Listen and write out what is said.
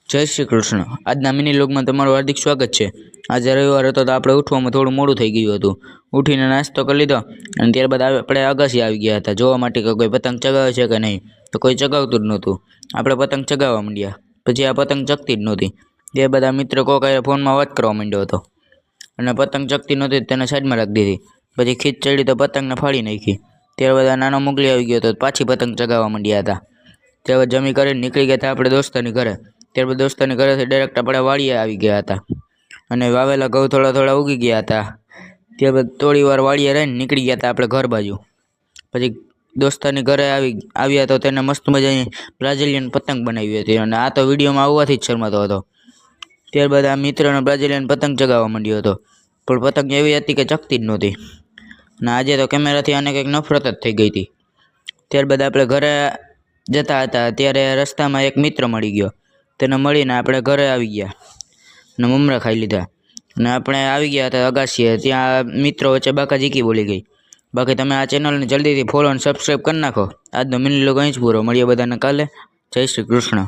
જય શ્રી કૃષ્ણ। આજના મિની લોગમાં તમારું હાર્દિક સ્વાગત છે। આજે રવિવાર હતો તો આપણે ઉઠવામાં થોડું મોડું થઈ ગયું હતું। ઉઠીને નાસ્તો કરી લીધો અને ત્યારબાદ આપણે અગાસી આવી ગયા હતા જોવા માટે કે કોઈ પતંગ ચગાવે છે કે નહીં। તો કોઈ ચગાવતું જ નહોતું। આપણે પતંગ ચગાવવા માંડ્યા। પછી આ પતંગ ચગતી જ નહોતી। ત્યારબાદ આ મિત્ર કોકાએ ફોનમાં વાત કરવા માંડ્યો હતો અને પતંગ ચગતી નહોતી તેને સાઈડમાં રાખી દીધી। પછી ખીચ ચડી તો પતંગને ફાડી નાખી। ત્યારબાદ આ નાનો મોગલી આવી ગયો તો પાછી પતંગ ચગાવવા માંડ્યા હતા। ત્યારબાદ જમી કરીને નીકળી ગયા હતા આપણે દોસ્તારની ઘરે। ત્યારબાદ દોસ્તારની ઘરેથી ડાયરેક્ટ આપણે વાડીએ આવી ગયા હતા અને વાવેલા ઘઉં થોડા થોડા ઉગી ગયા હતા। ત્યારબાદ થોડી વાર વાડીએ રહીને નીકળી ગયા હતા આપણે ઘર બાજુ। પછી દોસ્તારની ઘરે આવ્યા તો તેને મસ્ત મજાની બ્રાઝિલિયન પતંગ બનાવી હતી અને આ તો વિડીયોમાં આવવાથી જ શરમાતો હતો। ત્યારબાદ આ મિત્રનો બ્રાઝિલિયન પતંગ ચગાવવા માંડ્યો હતો પણ પતંગ એવી હતી કે ચગતી જ નહોતી અને આજે તો કેમેરાથી આને કંઈક નફરત જ થઈ ગઈ હતી। ત્યારબાદ આપણે ઘરે જતા હતા ત્યારે રસ્તામાં એક મિત્ર મળી ગયો। તેને મળીને આપણે ઘરે આવી ગયા અને મમરા ખાઈ લીધા અને આપણે આવી ગયા હતા અગાસીએ। ત્યાં મિત્રો વચ્ચે બાકા ઝીકી બોલી ગઈ। બાકી તમે આ ચેનલને જલ્દીથી ફોલો અને સબસ્ક્રાઈબ કરી નાખો। આજનો મિની લોગ અહીં જ પૂરો। મળીએ બધાને કાલે। જય શ્રી કૃષ્ણ।